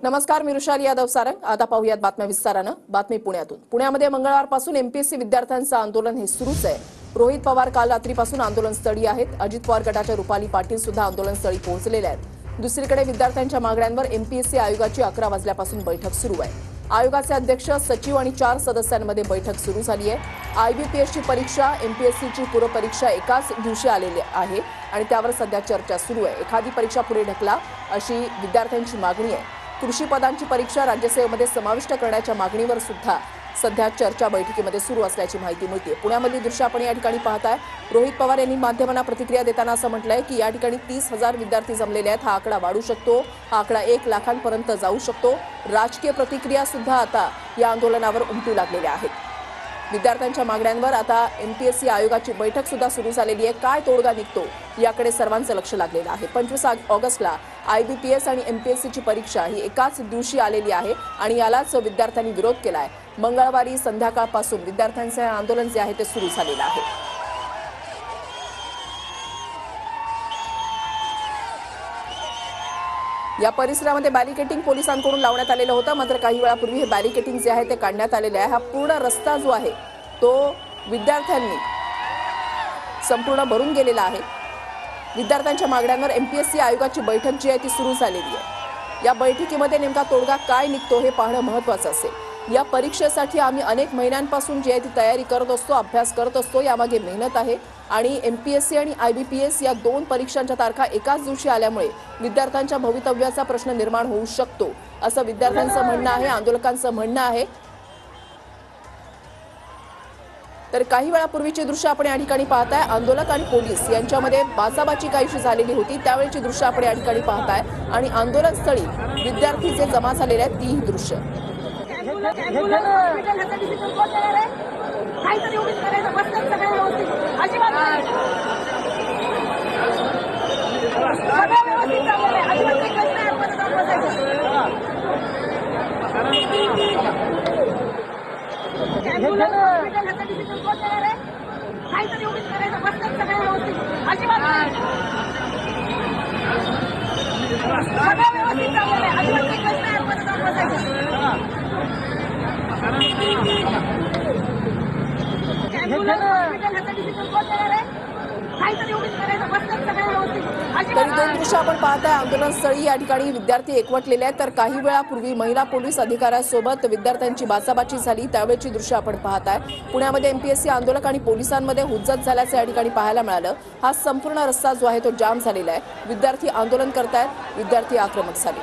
नमस्कार, मी रुशाली यादव सारंग। आता पाहूयात बातम्या विस्तारानं। बातमी पुण्यातून। पुण्यामध्ये मंगळवारपासून एमपीएससी विद्यार्थ्यांचं आंदोलन हे सुरूच आहे। रोहित पवार काल रात्रीपासून आंदोलनस्थळी आहेत। अजित पवार गटाच्या रुपाली पाटील सुद्धा आंदोलनस्थळी पोहोचलेले आहेत। दुसरीकडे विद्यार्थ्यांच्या मागण्यांवर एमपीएससी आयोगाची 11 वाजल्यापासून बैठक सुरू आहे। आयोगाचे अध्यक्ष, सचिव आणि 4 सदस्यांमध्ये बैठक सुरू झाली आहे। आयबीपीएसची परीक्षा, एमपीएससीची पूर्वपरीक्षा एकाच दिवशी आलेली आहे आणि त्यावर सध्या चर्चा सुरू आहे। एखादी परीक्षा पुढे ढकला अशी विद्यार्थ्यांची मागणी आहे। कृषी पदांची परीक्षा राज्यसेवेमध्ये समाविष्ट करण्याच्या मागणीवर सुद्धा सध्या चर्चा बैठकीमध्ये सुरू असल्याची माहिती मिळते। पुण्यामधली दृश्य आपण या ठिकाणी पाहताय। रोहित पवार यांनी माध्यमांना प्रतिक्रिया देताना असं म्हटलंय की या ठिकाणी 30,000 विद्यार्थी जमलेले आहेत। हा आकडा वाढू शकतो, हा आकडा 1 लाखांपर्यंत जाऊ शकतो। राजकीय प्रतिक्रिया सुद्धा आता या आंदोलनावर उमटू लागलेल्या आहेत। विद्यार्थ्यांच्या मागण्यांवर आता एमपीएससी आयोगाची बैठक सुद्धा सुरू झालेली आहे। काय तोडगा निघतो याकडे सर्वांचं लक्ष लागलेलं आहे। 25 ऑगस्टला आयबीपीएस आणि एमपीएससीची परीक्षा ही एकाच दिवशी आलेली आहे आणि यालाच विद्यार्थ्यांनी विरोध केलाय। मंगळवारी संध्याकाळपासून विद्यार्थ्यांचे आंदोलन जे आहे ते सुरू झालेलं आहे। या परिसरामध्ये बॅरिकेटिंग पोलिसांकडून लावण्यात आलेलं होतं, मात्र काही वेळापूर्वी हे बॅरिकेटिंग जे आहे ते काढण्यात आलेले आहे। हा पूर्ण रस्ता जो आहे तो विद्यार्थ्यांनी संपूर्ण भरून गेलेला आहे। विद्यार्थ्यांच्या मागण्यांवर एमपीएससी आयोगाची बैठक जी आहे ती सुरू झालेली आहे। या बैठकीमध्ये नेमका तोडगा काय निघतो हे पाहणं महत्त्वाचं असेल। या परीक्षेसाठी आम्ही अनेक महिन्यांपासून जी आहे ती तयारी करत असतो, अभ्यास करत असतो, यामागे मेहनत आहे आणि एमपीएससी आणि आयबीपीएस या 2 परीक्षांच्या तारखा एकाच दिवशी आल्यामुळे विद्यार्थ्यांच्या भवितव्याचा प्रश्न निर्माण होऊ शकतो असं विद्यार्थ्यांचं म्हणणं आहे, आंदोलकांचं म्हणणं आहे। तर काही वेळापूर्वीची दृश्य आपण या ठिकाणी पाहताय। आंदोलक आणि पोलीस यांच्यामध्ये बाचाबाची काहीशी झालेली होती, त्यावेळची दृश्य आपण या ठिकाणी पाहताय आणि आंदोलनस्थळी विद्यार्थी जे जमा झालेले आहेत तीही दृश्य। तरी 2 दृश्य आपण पाहताय। आंदोलनस्थळी या ठिकाणी विद्यार्थी एकवटलेले आहेत, तर काही वेळापूर्वी महिला पोलीस अधिकाऱ्यांसोबत विद्यार्थ्यांची बाचाबाची झाली, त्यावेळची दृश्य आपण पाहताय। पुण्यामध्ये एमपीएससी आंदोलक आणि पोलिसांमध्ये हुज्जत झाल्याचं या ठिकाणी पाहायला मिळालं। हा संपूर्ण रस्ता जो आहे तो जाम झालेला आहे। विद्यार्थी आंदोलन करतायत, विद्यार्थी आक्रमक झाले।